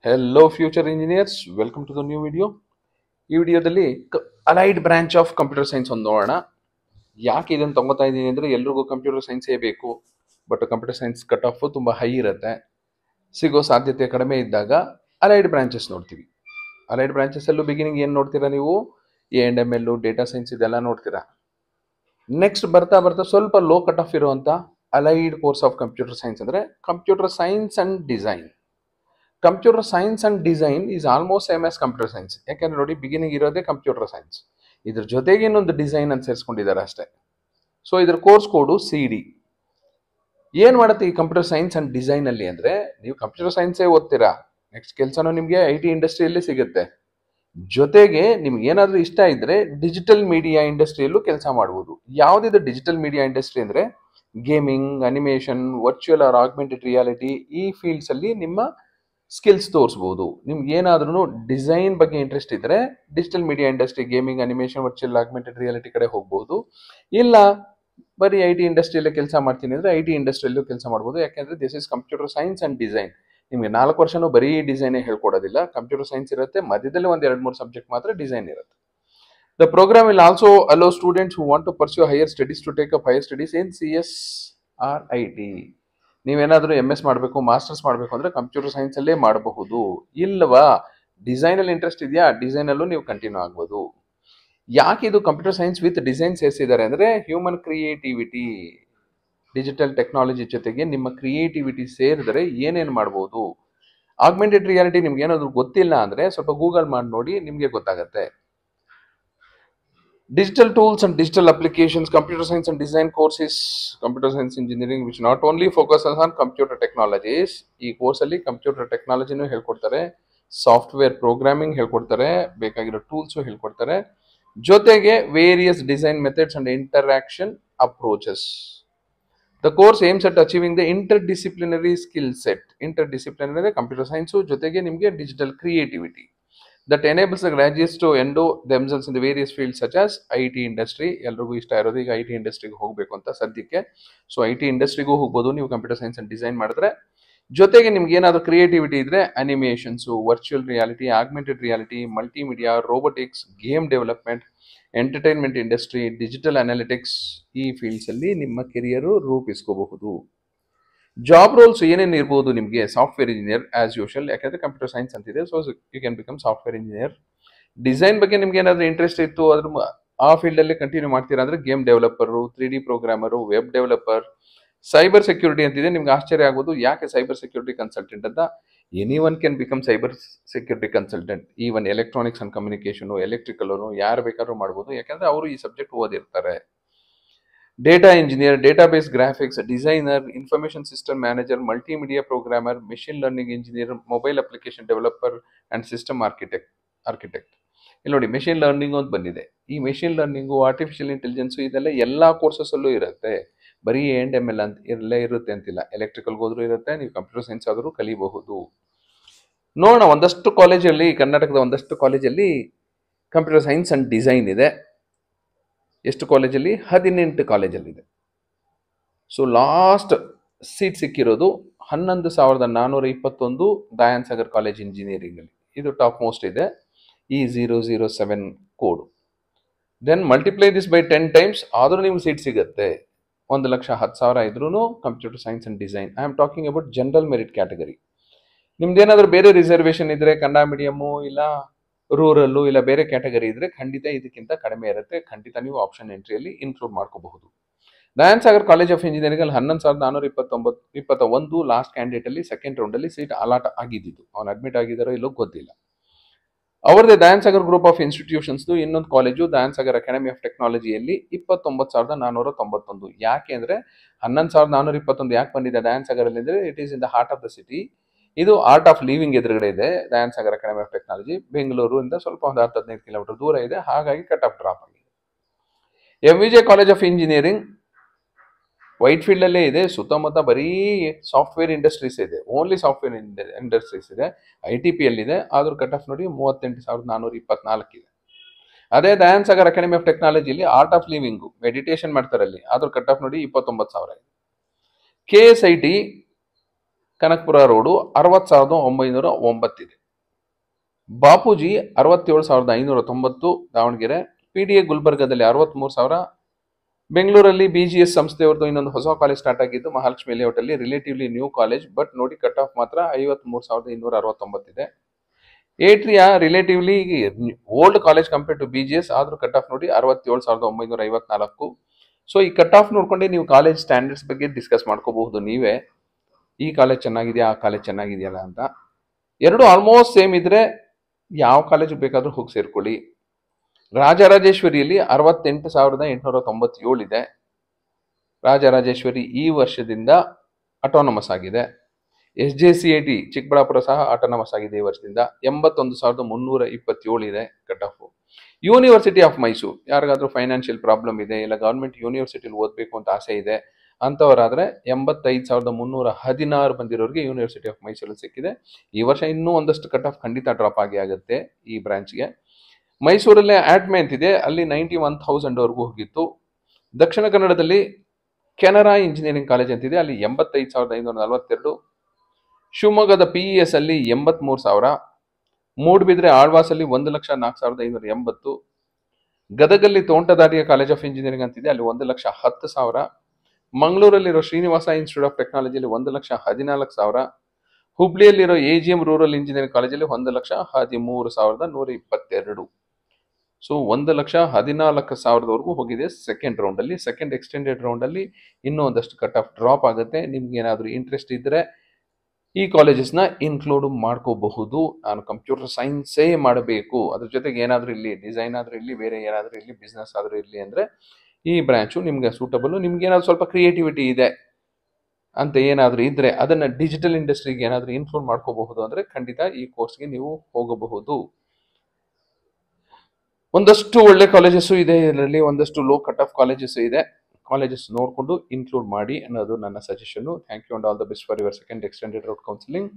Hello future engineers, welcome to the new video. ಈ ವಿಡಿಯೋದಲ್ಲಿ allied branch of computer science ಒಂದು ನೋಡೋಣ. ಯಾಕೆ ಇದನ್ನು ತಗೋತಾ ಇದ್ದೀನಿ ಅಂದರೆ ಎಲ್ರಿಗೂ ಕಂಪ್ಯೂಟರ್ ಸೈನ್ಸೇ ಬೇಕು, but computer science cut off ತುಂಬ ಹೈ ಇರುತ್ತೆ, ಸಿಗೋ ಸಾಧ್ಯತೆ ಕಡಿಮೆ ಇದ್ದಾಗ ಅಲೈಡ್ ಬ್ರಾಂಚಸ್ ನೋಡ್ತೀವಿ. ಅಲೈಡ್ ಬ್ರಾಂಚಸ್ಸಲ್ಲೂ ಬಿಗಿನಿಂಗ್ ಏನು ನೋಡ್ತೀರಾ ನೀವು? A&ML, ಡೇಟಾ ಸೈನ್ಸ್ ಇದೆಲ್ಲ ನೋಡ್ತೀರಾ. ನೆಕ್ಸ್ಟ್ ಬರ್ತಾ ಬರ್ತಾ ಸ್ವಲ್ಪ ಲೋ ಕಟ್ ಆಫ್ ಇರುವಂಥ allied course of computer science ಅಂದರೆ computer science and design. Computer science and design is almost same as computer science. ಯಾಕೆಂದ್ರೆ ನೋಡಿ, ಬಿಗಿನಿಂಗ್ ಇರೋದೇ ಕಂಪ್ಯೂಟರ್ ಸೈನ್ಸ್, ಇದ್ರ ಜೊತೆಗೆ ಇನ್ನೊಂದು ಡಿಸೈನ್ ಅಂತ ಸೇರಿಸ್ಕೊಂಡಿದ್ದಾರೆ ಅಷ್ಟೇ. ಸೊ ಇದ್ರ ಕೋರ್ಸ್ ಕೋಡು CD. ಏನು ಮಾಡುತ್ತೆ ಈ ಕಂಪ್ಯೂಟರ್ ಸೈನ್ಸ್ ಅಂಡ್ ಡಿಸೈನ್ ಅಲ್ಲಿ ಅಂದರೆ, ನೀವು ಕಂಪ್ಯೂಟರ್ ಸೈನ್ಸೇ ಓದ್ತೀರಾ, ನೆಕ್ಸ್ಟ್ ಕೆಲಸನೂ ನಿಮಗೆ IT ಇಂಡಸ್ಟ್ರಿಯಲ್ಲಿ ಸಿಗುತ್ತೆ. ಜೊತೆಗೆ ನಿಮ್ಗೆ ಏನಾದರೂ ಇಷ್ಟ ಇದ್ರೆ ಡಿಜಿಟಲ್ ಮೀಡಿಯಾ ಇಂಡಸ್ಟ್ರಿಯಲ್ಲೂ ಕೆಲಸ ಮಾಡ್ಬೋದು. ಯಾವುದಿದೆ ಡಿಜಿಟಲ್ ಮೀಡಿಯಾ ಇಂಡಸ್ಟ್ರಿ ಅಂದರೆ gaming, animation, virtual or augmented reality, ಈ ಫೀಲ್ಡ್ಸ್ ಅಲ್ಲಿ ನಿಮ್ಮ ಸ್ಕಿಲ್ಸ್ ತೋರಿಸ್ಬೋದು. ನಿಮ್ಗೆ ಏನಾದ್ರೂ ಡಿಸೈನ್ ಬಗ್ಗೆ ಇಂಟ್ರೆಸ್ಟ್ ಇದ್ರೆ digital media industry, gaming, animation, virtual augmented reality ಕಡೆ ಹೋಗ್ಬೋದು. ಇಲ್ಲ ಬರೀ IT ಇಂಡಸ್ಟ್ರಿಯಲ್ಲೇ ಕೆಲಸ ಮಾಡ್ತೀನಿ ಅಂದರೆ IT ಇಂಡಸ್ಟ್ರಿಯಲ್ಲೂ ಕೆಲಸ ಮಾಡ್ಬೋದು. ಯಾಕೆಂದ್ರೆ this is computer science and design. ನಿಮಗೆ 4 ವರ್ಷನೂ ಬರೀ ಡಿಸೈನೇ ಹೇಳ್ಕೊಡೋದಿಲ್ಲ, ಕಂಪ್ಯೂಟರ್ ಸೈನ್ಸ್ ಇರುತ್ತೆ, ಮಧ್ಯದಲ್ಲಿ ಒಂದು 2-3 ಸಬ್ಜೆಕ್ಟ್ ಮಾತ್ರ ಡಿಸೈನ್ ಇರುತ್ತೆ. The program will also allow students who want to pursue higher studies to take up higher studies in CS or IT. ನೀವೇನಾದರೂ MS ಮಾಡಬೇಕು, ಮಾಸ್ಟರ್ಸ್ ಮಾಡಬೇಕು ಅಂದರೆ ಕಂಪ್ಯೂಟರ್ ಸೈನ್ಸಲ್ಲೇ ಮಾಡಬಹುದು. ಇಲ್ವಾ ಡಿಸೈನಲ್ಲಿ ಇಂಟ್ರೆಸ್ಟ್ ಇದೆಯಾ, ಡಿಸೈನಲ್ಲೂ ನೀವು ಕಂಟಿನ್ಯೂ ಆಗ್ಬೋದು. ಯಾಕೆ ಇದು ಕಂಪ್ಯೂಟರ್ ಸೈನ್ಸ್ ವಿತ್ ಡಿಸೈನ್ ಸೇರಿಸಿದ್ದಾರೆ ಅಂದರೆ, ಹ್ಯೂಮನ್ ಕ್ರಿಯೇಟಿವಿಟಿ, ಡಿಜಿಟಲ್ ಟೆಕ್ನಾಲಜಿ ಜೊತೆಗೆ ನಿಮ್ಮ ಕ್ರಿಯೇಟಿವಿಟಿ ಸೇರಿದ್ರೆ ಏನೇನು ಮಾಡ್ಬೋದು. ಆಗ್ಮೆಂಟೆಡ್ ರಿಯಾಲಿಟಿ ನಿಮ್ಗೆ ಏನಾದರೂ ಗೊತ್ತಿಲ್ಲ ಅಂದರೆ ಸ್ವಲ್ಪ ಗೂಗಲ್ ಮಾಡಿ ನೋಡಿ, ನಿಮಗೆ ಗೊತ್ತಾಗುತ್ತೆ. Digital tools and digital applications, computer science and design course is computer science engineering which not only focuses on computer technologies. ಈ ಕೋರ್ಸಲ್ಲಿ ಕಂಪ್ಯೂಟರ್ ಟೆಕ್ನಾಲಜಿನೂ ಹೇಳ್ಕೊಡ್ತಾರೆ, ಸಾಫ್ಟ್ವೇರ್ ಪ್ರೋಗ್ರಾಮಿಂಗ್ ಹೇಳ್ಕೊಡ್ತಾರೆ, ಬೇಕಾಗಿರೋ ಟೂಲ್ಸು ಹೇಳ್ಕೊಡ್ತಾರೆ, ಜೊತೆಗೆ various design methods and interaction approaches. The course aims at achieving the interdisciplinary skill set. Interdisciplinary computer science ಜೊತೆಗೆ ನಿಮಗೆ digital creativity that enables the graduates to endow themselves in the various fields such as IT industry. ಎಲ್ರಿಗೂ ಇಷ್ಟ ಇರೋದು ಈಗ IT ಇಂಡಸ್ಟ್ರಿಗೆ ಹೋಗಬೇಕು ಅಂತ ಸದ್ಯಕ್ಕೆ. ಸೊ IT ಇಂಡಸ್ಟ್ರಿಗೂ ಹೋಗ್ಬೋದು ನೀವು ಕಂಪ್ಯೂಟರ್ ಸೈನ್ಸ್ ಅಂಡ್ ಡಿಸೈನ್ ಮಾಡಿದ್ರೆ. ಜೊತೆಗೆ ನಿಮ್ಗೆ ಏನಾದರೂ ಕ್ರಿಯೇಟಿವಿಟಿ ಇದ್ರೆ animations, virtual reality, augmented reality, multimedia, robotics, game development, entertainment industry, digital analytics, ಈ ಫೀಲ್ಡ್ಸಲ್ಲಿ ನಿಮ್ಮ ಕೆರಿಯರು ರೂಪಿಸ್ಕೋಬಹುದು. ಜಾಬ್ ರೋಲ್ಸ್ ಏನೇನು ಇರ್ಬೋದು ನಿಮಗೆ? ಸಾಫ್ಟ್ವೇರ್ ಇಂಜಿನಿಯರ್ ಆಸ್ ಯೂಶಲ್, ಯಾಕಂದರೆ ಕಂಪ್ಯೂಟರ್ ಸೈನ್ಸ್ ಅಂತಿದೆ, so you can become software engineer. Design ಬಗ್ಗೆ ನಿಮ್ಗೆ ಏನಾದರೂ ಇಂಟ್ರೆಸ್ಟ್ ಇತ್ತು, ಅದ್ರ ಆ ಫೀಲ್ಡಲ್ಲಿ ಕಂಟಿನ್ಯೂ ಮಾಡ್ತೀರಾ ಅಂದರೆ game developer, 3D programmer, web developer. Cyber security ಅಂತಿದೆ, ನಿಮ್ಗೆ ಆಶ್ಚರ್ಯ ಆಗ್ಬೋದು ಯಾಕೆ ಸೈಬರ್ ಸೆಕ್ಯೂರಿಟಿ ಕನ್ಸಲ್ಟೆಂಟ್ ಅಂತ. Any one can become cyber security consultant. Even electronics and communication, electrical ಯಾರು ಬೇಕಾದ್ರೂ ಮಾಡ್ಬೋದು, ಯಾಕಂದರೆ ಅವರು ಈ ಸಬ್ಜೆಕ್ಟ್ ಓದಿರ್ತಾರೆ. Data engineer, database graphics designer, information system manager, multimedia programmer, machine learning engineer, mobile application developer and system architect. ಇಲ್ಲಿ ನೋಡಿ, machine learning ಅಂತ ಬಂದಿದೆ. ಈ ಮೆಷಿನ್ ಲರ್ನಿಂಗು, ಆರ್ಟಿಫಿಷಿಯಲ್ ಇಂಟೆಲಿಜೆನ್ಸು ಇದೆಲ್ಲ ಎಲ್ಲ ಕೋರ್ಸಸ್ಸಲ್ಲೂ ಇರುತ್ತೆ, ಬರೀ A&ML ಅಂತ ಇರಲೇ ಇರುತ್ತೆ ಅಂತಿಲ್ಲ. ಎಲೆಕ್ಟ್ರಿಕಲ್ಗೆ ಹೋದ್ರೂ ಇರುತ್ತೆ, ನೀವು ಕಂಪ್ಯೂಟರ್ ಸೈನ್ಸ್ ಆದರೂ ಕಲಿಬಹುದು. ನೋಡೋಣ, ಒಂದಷ್ಟು ಕಾಲೇಜಲ್ಲಿ, ಕರ್ನಾಟಕದ ಒಂದಷ್ಟು ಕಾಲೇಜಲ್ಲಿ ಕಂಪ್ಯೂಟರ್ ಸೈನ್ಸ್ ಅಂಡ್ ಡಿಸೈನ್ ಇದೆ. ಎಷ್ಟು ಕಾಲೇಜಲ್ಲಿ? 18 ಕಾಲೇಜಲ್ಲಿದೆ. ಸೊ ಲಾಸ್ಟ್ ಸೀಟ್ ಸಿಕ್ಕಿರೋದು 11,421 ದಯಾನ್ ಸಾಗರ್ ಕಾಲೇಜ್ ಇಂಜಿನಿಯರಿಂಗಲ್ಲಿ. ಇದು ಟಾಪ್ ಮೋಸ್ಟ್ ಇದೆ, E007 code. Then multiply this by 10 times, ಆದರೂ ನಿಮ್ಗೆ ಸೀಟ್ ಸಿಗುತ್ತೆ. 1,10,000 ಇದ್ರೂ computer science and design. I am talking about general merit category. ನಿಮ್ದೇನಾದರೂ ಬೇರೆ ರಿಸರ್ವೇಷನ್ ಇದ್ರೆ, ಕನ್ನಡ ಮೀಡಿಯಮು ಇಲ್ಲ ರೂರಲ್ಲು ಇಲ್ಲ ಬೇರೆ ಕ್ಯಾಟಗರಿ ಇದ್ರೆ ಖಂಡಿತ ಇದಕ್ಕಿಂತ ಕಡಿಮೆ ಇರುತ್ತೆ, ಖಂಡಿತ ನೀವು ಆಪ್ಷನ್ ಎಂಟ್ರಿಯಲ್ಲಿ ಇನ್ಕ್ಲೂಡ್ ಮಾಡ್ಕೋಬಹುದು. ದಯಾನ್ ಸಾಗರ್ ಕಾಲೇಜ್ ಆಫ್ ಇಂಜಿನಿಯರಿಂಗಲ್ಲಿ 11,421 ಲಾಸ್ಟ್ ಕ್ಯಾಂಡಿಡೇಟಲ್ಲಿ ಸೆಕೆಂಡ್ ರೌಂಡಲ್ಲಿ ಸೀಟ್ ಅಲಾಟ್ ಆಗಿದ್ದು. ಅವ್ನು ಅಡ್ಮಿಟ್ ಆಗಿದ್ದಾರೋ ಇಲ್ಲೋ ಗೊತ್ತಿಲ್ಲ. ಅವರದೇ ದಯಾನ್ ಸಾಗರ್ ಗ್ರೂಪ್ ಆಫ್ ಇನ್ಸ್ಟಿಟ್ಯೂಷನ್ಸ್ದು ಇನ್ನೊಂದು college Dayan Sagar academy of ಟೆಕ್ನಾಲಜಿಯಲ್ಲಿ 29,491. ಯಾಕೆ ಅಂದರೆ 11,421 ಯಾಕೆ ಬಂದಿದೆ ದಯಾನ್ ಸಾಗರಲ್ಲಿ ಅಂದರೆ, it is in the heart of the city. ಇದು ಆರ್ಟ್ ಆಫ್ ಲಿವಿಂಗ್ ಎದುರುಗಡೆ ಇದೆ Dayan Sagar academy of technology. ಬೆಂಗಳೂರಿಂದ ಸ್ವಲ್ಪ ಒಂದು 10-15 ಕಿಲೋಮೀಟರ್ ದೂರ ಇದೆ, ಹಾಗಾಗಿ ಕಟ್ ಆಫ್ ಡ್ರಾಪ್ ಆಗಿದೆ. MVJ college of engineering white field ಅಲ್ಲೇ ಇದೆ, ಸುತ್ತಮುತ್ತ ಬರೀ ಸಾಫ್ಟ್ವೇರ್ ಇಂಡಸ್ಟ್ರೀಸ್ ಇದೆ, ಓನ್ಲಿ ಸಾಫ್ಟ್ವೇರ್ ಇಂಡಸ್ಟ್ರೀಸ್ ಇದೆ. ITP ಅಲ್ಲಿದೆ, ಆದ್ರೂ ಕಟ್ ಆಫ್ ನೋಡಿ 38,424 ಇದೆ. ಅದೇ ದಯಾನ್ ಸಾಗರ್ ಅಕಾಡೆಮಿ ಆಫ್ ಟೆಕ್ನಾಲಜಿಲಿ ಆರ್ಟ್ ಆಫ್ ಲಿವಿಂಗು ಮೆಡಿಟೇಷನ್ ಮಾಡ್ತಾರಲ್ಲಿ, ಆದ್ರೂ ಕಟ್ ಆಫ್ ನೋಡಿ 29,000 ಇದೆ. KSIT ಕನಕಪುರ ರೋಡು 60,909 ಇದೆ. ಬಾಪೂಜಿ 67,590 ದಾವಣಗೆರೆ. PDA ಗುಲ್ಬರ್ಗದಲ್ಲಿ 63,000. ಬೆಂಗಳೂರಲ್ಲಿ BGS ಸಂಸ್ಥೆಯವ್ರದ್ದು ಇನ್ನೊಂದು ಹೊಸ ಕಾಲೇಜ್ ಸ್ಟಾರ್ಟ್ ಆಗಿದ್ದು ಮಹಾಲಕ್ಷ್ಮಿ ಲೇಔಟ್ ಅಲ್ಲಿ, ರಿಲೇಟಿವ್ಲಿ ನ್ಯೂ ಕಾಲೇಜ್, ಬಟ್ ನೋಡಿ ಕಟ್ ಆಫ್ ಮಾತ್ರ 53,269 ಇದೆ. Atria relatively old college compare to BGS, ಆದ್ರೂ ಕಟ್ ಆಫ್ ನೋಡಿ 67,954. ಸೊ ಈ ಕಟ್ ಆಫ್ ನೋಡ್ಕೊಂಡೆ ನೀವು ಕಾಲೇಜ್ ಸ್ಟ್ಯಾಂಡರ್ಡ್ಸ್ ಬಗ್ಗೆ ಡಿಸ್ಕಸ್ ಮಾಡ್ಕೋಬಹುದು ನೀವೇ, ಈ ಕಾಲೇಜ್ ಚೆನ್ನಾಗಿದೆಯಾ ಆ ಕಾಲೇಜ್ ಚೆನ್ನಾಗಿದೆಯಲ್ಲ ಅಂತ. ಎರಡು ಆಲ್ಮೋಸ್ಟ್ ಸೇಮ್ ಇದ್ರೆ ಯಾವ ಕಾಲೇಜ್ ಬೇಕಾದ್ರೂ ಹೋಗಿ ಸೇರ್ಕೊಳ್ಳಿ. ರಾಜರಾಜೇಶ್ವರಿಯಲ್ಲಿ 68,897 ಇದೆ. ರಾಜರಾಜೇಶ್ವರಿ ಈ ವರ್ಷದಿಂದ ಅಟಾನಮಸ್ ಆಗಿದೆ. SJCIT ಚಿಕ್ಕಬಳ್ಳಾಪುರ ಸಹ ಆಟೋನಮಸ್ ಆಗಿದೆ ಈ ವರ್ಷದಿಂದ. 81,327 ಇದೆ cut off. University of Mysuru, ಯಾರಿಗಾದ್ರೂ ಫೈನಾನ್ಷಿಯಲ್ ಪ್ರಾಬ್ಲಮ್ ಇದೆ, ಇಲ್ಲ ಗವರ್ಮೆಂಟ್ ಯೂನಿವರ್ಸಿಟಿಲಿ ಓದಬೇಕು ಅಂತ ಆಸೆ ಇದೆ ಅಂತವರಾದ್ರೆ 85,316 ಬಂದಿರೋರಿಗೆ ಯೂನಿವರ್ಸಿಟಿ ಆಫ್ ಮೈಸೂರಲ್ಲಿ ಸಿಕ್ಕಿದೆ. ಈ ವರ್ಷ ಇನ್ನೂ ಒಂದಷ್ಟು ಕಟ್ ಆಫ್ ಖಂಡಿತ ಡ್ರಾಪ್ ಆಗುತ್ತೆ ಈ ಬ್ರಾಂಚ್ಗೆ. ಮೈಸೂರಲ್ಲೇ ಆಟ್ಮೆ ಅಂತಿದೆ, ಅಲ್ಲಿ 91,000 ವರೆಗೂ ಹೋಗಿತ್ತು. ದಕ್ಷಿಣ ಕನ್ನಡದಲ್ಲಿ ಕೆನರಾ ಇಂಜಿನಿಯರಿಂಗ್ ಕಾಲೇಜ್ ಅಂತಿದೆ, ಅಲ್ಲಿ 85,542. ಶಿವಮೊಗ್ಗದ PES ಅಲ್ಲಿ 83,000. ಮೂಡಬಿದ್ರೆ ಆಳ್ವಾಸಲ್ಲಿ 1,04,580. ಗದಗಲ್ಲಿ ತೋಂಟದಾರ್ಯ ಕಾಲೇಜ್ ಆಫ್ ಇಂಜಿನಿಯರಿಂಗ್ ಅಂತಿದೆ, ಅಲ್ಲಿ 1,10,000. ಮಂಗಳೂರಲ್ಲಿರೋ ಶ್ರೀನಿವಾಸ ಇನ್ಸ್ಟಿಟ್ಯೂಟ್ ಆಫ್ ಟೆಕ್ನಾಲಜಿಯಲ್ಲಿ 1,14,000. ಹುಬ್ಳಿಯಲ್ಲಿರೋ AGM ರೂರಲ್ ಇಂಜಿನಿಯರಿಂಗ್ ಕಾಲೇಜಲ್ಲಿ 1,13,122. ಸೊ 1,14,000 ಹೋಗಿದೆ ಸೆಕೆಂಡ್ ರೌಂಡ್ ಅಲ್ಲಿ. ಸೆಕೆಂಡ್ ಎಕ್ಸ್ಟೆಂಡೆಡ್ ರೌಂಡ್ ಅಲ್ಲಿ ಇನ್ನೂ ಒಂದಷ್ಟು ಕಟ್ ಆಫ್ ಡ್ರಾಪ್ ಆಗುತ್ತೆ. ನಿಮ್ಗೆ ಏನಾದರೂ ಇಂಟ್ರೆಸ್ಟ್ ಇದ್ರೆ ಈ ಕಾಲೇಜಸ್ನ ಇನ್ಕ್ಲೂಡ್ ಮಾಡ್ಕೋಬಹುದು. ನಾನು ಕಂಪ್ಯೂಟರ್ ಸೈನ್ಸೇ ಮಾಡಬೇಕು, ಅದ್ರ ಜೊತೆಗೆ ಏನಾದರೂ ಇಲ್ಲಿ ಡಿಸೈನ್ ಆದ್ರೂ ಇಲ್ಲಿ, ಬೇರೆ ಏನಾದರೂ ಇಲ್ಲಿ, ಬಿಸ್ನೆಸ್ ಆದ್ರೂ ಇರಲಿ ಅಂದ್ರೆ ಈ ಬ್ರಾಂಚು ನಿಮ್ಗೆ ಸೂಟಬಲ್. ನಿಮ್ಗೆ ಏನಾದ್ರು ಸ್ವಲ್ಪ ಕ್ರಿಯೇಟಿವಿಟಿ ಇದೆ ಅಂತ ಏನಾದರೂ ಇದ್ರೆ ಅದನ್ನ ಡಿಜಿಟಲ್ ಇಂಡಸ್ಟ್ರಿಗೆ ಏನಾದರೂ ಇನ್ಕ್ಲೂಡ್ ಮಾಡ್ಕೋಬಹುದು ಅಂದ್ರೆ ಖಂಡಿತ ಈ ಕೋರ್ಸ್ಗೆ ನೀವು ಹೋಗಬಹುದು. ಒಂದಷ್ಟು ಒಳ್ಳೆ ಕಾಲೇಜಸ್ ಇದೆ ಇದರಲ್ಲಿ, ಒಂದಷ್ಟು ಲೋ ಕಟ್ ಆಫ್ ಕಾಲೇಜಸ್ ಇದೆ. ಕಾಲೇಜಸ್ ನೋಡಿಕೊಂಡು ಇನ್ಕ್ಲೂಡ್ ಮಾಡಿ ಅನ್ನೋದು ನನ್ನ suggestion. Thank you and all the best for your second extended round counselling.